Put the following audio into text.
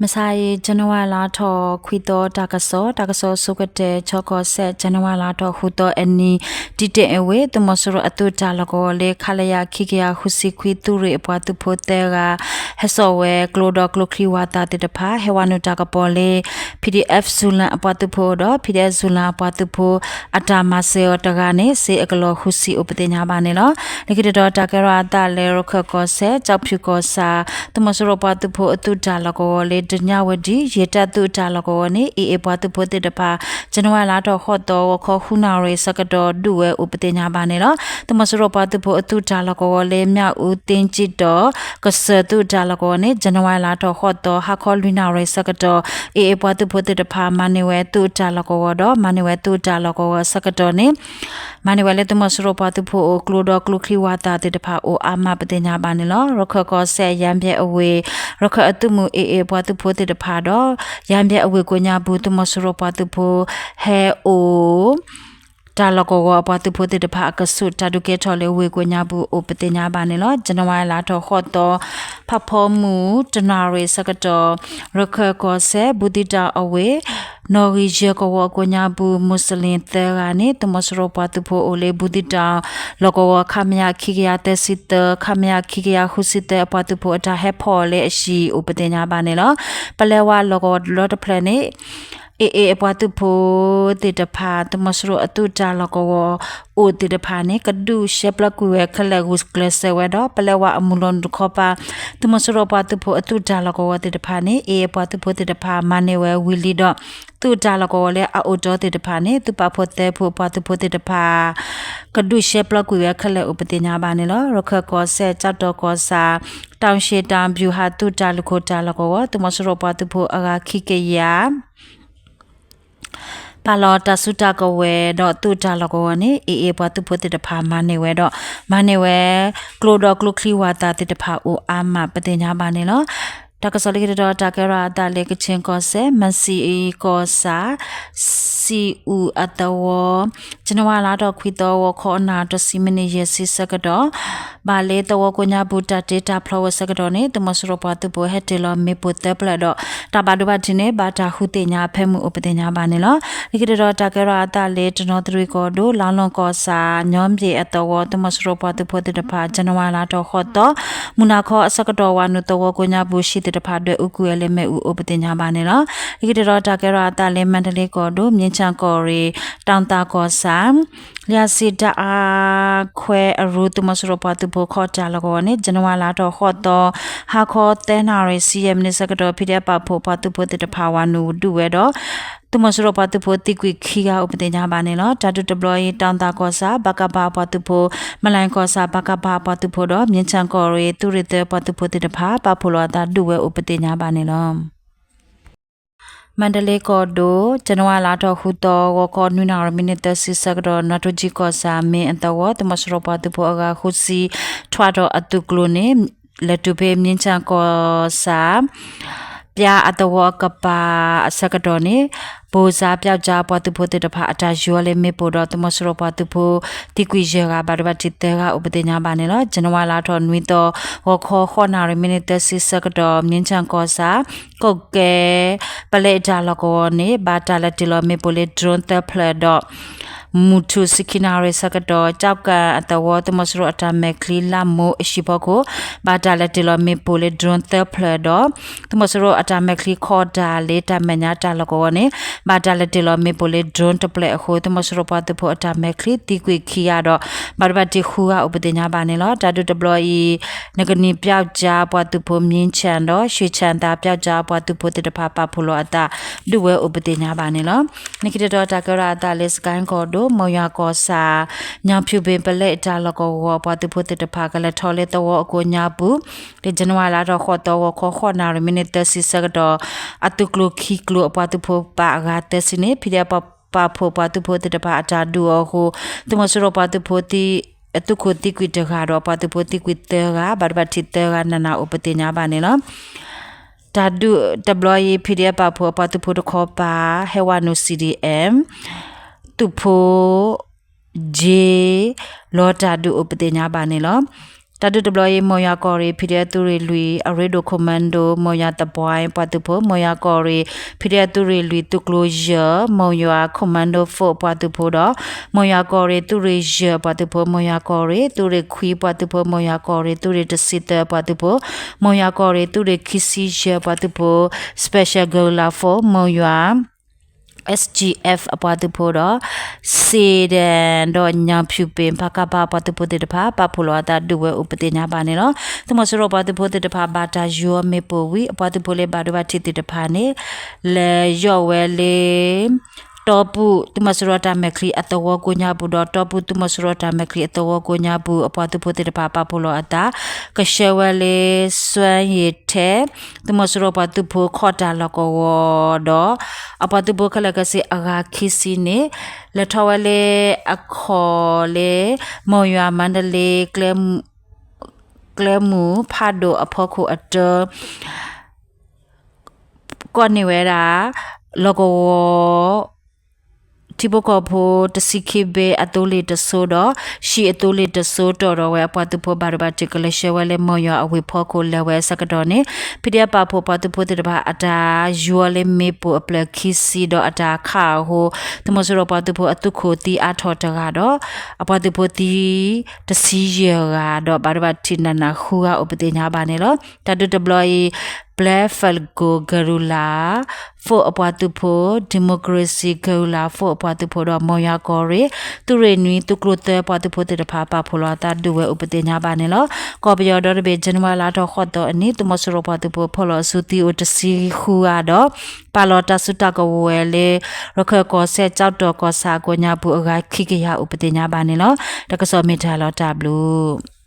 มาใส่จันวาลาทอคุยโตตากะโซสุกเตชอกอเซจันวาลาทอคุโตอันนี้ดิเตเอเวตมสรอตุจาลกอเลคาลยาคิกยาคุสิคุยตุเรปวาตุโพเตกาเฮโซเวกโลดอกโลคลีวาตาติตพาเฮวานุตากะปอเล PDF ซุลันอปวาตุโพดอ PDF ซุลันอปวาตุโพอัตามาเซอตกาเนเซอกโลคุสิอุปเตญาบาเนลนิกิตดอตากะราตาเลรคกอเซจับพิกอซาตมสรปวาตุโพอตุจาลกอเลดญาวดีเยตตุจาลกอเนเอปวาตุโพติตพาจันวาลาดอขอตอขอคุนาเรสกดอดูเวอุปเตญาบาเนลตมสรปวาตุโพอตุจาลกอเลมะอุตินจิตอกสตุจาลกอเนจันวาลาดอขอตอฮะคอลุนาเรสกดอเอปวาตุโพติตพามาเนเวตุจาลกอดอมาเนเวตุจาลกอสกดอเนมาเนเวเลตมสรปวาตุโพกลูดอกลูคลีวาตาติตพาโออามาปเตญาบาเนลรคกอเซยัมเบอเวรคอตุมุเอปวาตุโพติตพาดอยามเบอเวกญาบุตมสรปวาตุโพเฮโอตาลกวปตุโพติตภากสุตาดุเกทอเลเวกญาบุอุปเตญาบาเนลจันวาลาทอขอตอพะพอมูจนาเรสกตอรคกอเซบุติตาอเวนอริเจกวกญาบุมุสลิมเตราเนตมสรปตุโพโอเลบุติตาลกวคามยาคิกยาเตสิตคามยาคิกยาหุสิเตปตุโพตาเฮพอเลอชีอุปเตญาบาเนลปะเลวาลกวลอตเพลเนเอปวาตุโพติตพาตมสรอตุจาลกวโอติตพาเนกดูเชปลกุเวคเลกุสเกลเซเวดอปเลวะอมุลอนดุขปาตมสรปวาตุโพอตุจาลกวติตพาเนเอปวาตุโพติตพามาเนเววิลิดอตุจาลกวเลอโอจอติตพาเนตุปาโพเตโพปวาตุโพติตพากดูเชปลกุเวคเลอุปติญาบาเนลรคกอเซจัตตกอซาตาวเชตามบิวหาตุจาลโคจาลกวตมสรปวาตุโพอากาคิเกยาปาลอตาสุตากเวดอตุจาลกวเนเอปวาตุโพติตพามาเนเวดอมาเนเวกลูดอกลูคลีวาตาติตพาโออามาปเตญาบาเนลตากสลิกดอตากราตาเลกเชนกอเซมันซีกอซาซีอูอัตวจนวาลาดอกควิตวขอนาตซิมเนเยซิสกดอบาเลตวกญาบุตาเตตาพลวสกดอเนตมสรปตุโพเฮเตลเมปุเตปลดอตาบาดุบาจิเนบาตาหุเตญาเพมุอุปเตญาบาเนลลิกดอตากราตาเลตนอตริกอโดลาลอนกอซาญอมเยอัตวตมสรปตุโพติตพาจนวาลาดอขอตมุนาขอสกดอวานุตวกญาบุชิติตพาด้วยอุกุเอเลเมอุอุปเตญาบาเนลลิกดอตากราตาเลมันเทเลกอโดမြင့်ချန်ကောရီတောင်တာကောဆာလျာစီတာခွဲအရူတမစရပတူဘခေါ်ချလကောနေဇန်နဝါလာတော့ခေါ်တော့ဟာခေါ်တဲနာရီစီယမ်နေစကတော့ဖိတဲ့ပဖို့ပတူဘတဲ့တဖာဝနူဒူဝဲတော့တမစရပတူဘတိကွေခီကဥပဒေညာပါနေလို့ဓာတုတဘလရီတောင်တာကောဆာဘကဘာပတူဘမလိုင်းကောဆာဘကဘာပတူဘတော့မြင့်ချန်ကောရီတူရတဲ့ပတူဘတဲ့တဖာပဖို့လောတာဒူဝဲဥပဒေညာပါနေလို့มันเดเลกอโดจันวาลาทอหุตอวกอนุนาร์มินิตสิสกดอนาตุจิกอซาเมอันตวตมสรปตุโพอากาหุซีทวาดออตุกลุเนเลตุเปมินจังกอซาပြအတဝကပါစကတော်နေဘူဇာပြောက်ကြပတုဖို့တဖာအတာယောလေမေပိုတော်တမစရပတုဖို့တိကွေရကဘာဒဘတိတေကဥပဒေညာပါနေလို့ဇန်နဝါလာတော်နွေတော်ဟောခေါ်ခေါ်နာရမိနစ်တစစ်စကတော်မြင်းချန်ကောစာကုတ်ကဲပလေကြလကောနေဘာတလတီလောမေပိုလေဒရွန်တဖလတော့မူထုစကိနာရစကတော့ကြောက်ကအတဝတမစရအတမက်ခလီလာမိုအရှိဘကိုဘာတလက်တလမေပိုလေဒရွန်သဖလတော့တမစရအတမက်ခလီခေါ်တာလေတမညာတလကောနေဘာတလက်တလမေပိုလေဒရွန်တပလက်ဟိုတမစရပတ်ဖို့အတမက်ခလီတီကွေခီရတော့ဘာဘတိခူကဥပဒေညာပါနေလို့ဓာတုတဘလီနဂနီပြောက်ကြပွားသူဖို့မြင်းချန်တော့ရွှေချန်တာပြောက်ကြပွားသူဖို့တတဖာပဖို့လို့အတဒုဝဲဥပဒေညာပါနေလို့နိကိတတော်တကရအတလေးစကိုင်းကောမောယာကောစာညာဖြူပင်ပလက်တာလကောဝပတုဖို့တဖာကလထော်လေတော့အကိုညာဘူးဒီဇန်နဝါလာတော့ခေါ်တော့ခေါ်နာရမိနစ်တစီစကတော့အတုကလုခီကလုပတုဖို့ပါဂါတစီနေဖိရပပါဖို့ပတုဖို့တဖာအတာဒူဟိုတမစရပတုဖို့တီအတုကိုတိကွေတခါတော့ပတုဖို့တိကွေတကဘာဘတိတကနနာဥပတိညာပါနေနော်တဒူတဘလီဖိရပဖို့ပတုဖို့တခေါ်ပါဟေဝနု CDMตุโพเจลอตาดูอุปเตญาบาเนลอ တတုတဘလယေမောယာကော်ရီဖီတဲ့သူတွေလူအရေဒိုကွန်မန်ဒိုမောယာတပွိုင်းပတ်တူဖို့မောယာကော်ရီဖီတဲ့သူတွေလူတူကလိုဂျာမောယာကွန်မန်ဒိုဖို့ပတ်တူဖို့တော့မောယာကော်ရီသူတွေဂျာပတ်တူဖို့မောယာကော်ရီသူတွေခွီပတ်တူဖို့မောယာကော်ရီသူတွေတစစ်တဲ့ပတ်တူဖို့မောယာကော်ရီသူတွေခီစီဂျာပတ်တူဖို့ special gola for မောယာ SGF အပွားတူဖို့တော့စေဒန်တော့ညာဖြူပင်ဖကပါပတ်တူဖို့တဲ့တဖာပဖလောတာဒူဝဲဥပတိညာပါနေနော်သူမစရောပတ်တူဖို့တဲ့တဖာဘာတာယောမေပဝီအပွားတူဖို့လေဘာတော့ဘာတိတဲ့တဖာနေလေယောဝဲလေတော့ပုသူမစရတာမခရီအတဝကိုညာဘူးတော့ပုသူမစရတာမခရီအတဝကိုညာဘူးအပွားသူဖို့တဲ့ပါပဖလို့အတာကရှဝဲလေးစွမ်းရည်တဲ့သူမစရပါသူဖို့ခေါ်တာလကောတော့အပွားသူဖို့ခလကစီအဂါခီစီနေလက်ထဝဲလေးအခေါ်လေးမော်ရွာမန္တလေးကလမူဖာဒိုအဖို့ခုအတကောနေဝဲတာလောကောတိဘကဖို့တစီခိဘေအတိုလီတဆိုတော့ရှီအတိုလီတဆိုတော်ဝဲပတ်တူဖို့ဘာဘာတိကလရှဝဲလေမောရအဝေဖို့ကိုလဝဲစကတော်နေဖိဒီပဖို့ပတ်တူဖို့တဘာအတာယူလေမေပိုအပလခီစီတော့အတာခါဟိုတမစရပတ်တူဖို့အတုခိုတီအထော်တကတော့အပတ်တူဖို့တီတစီရကတော့ဘာဘာတိနနာခူကဥပဒေညာပါနေလို့တတုတဘလီBlefalgo Garula for Apatupo Democracy Gola for Apatupo Moya Gore to renew to clothe Patupo the Papa Polata do Upatena Banelo copy order be general lato hot and need to Mosoro Patupo Polo Suti or to see who ado Palota Sutaka Wele Rococo set out to Cosago Nyapu Kikia Upatena Banelo the Cosomita Lota Blue.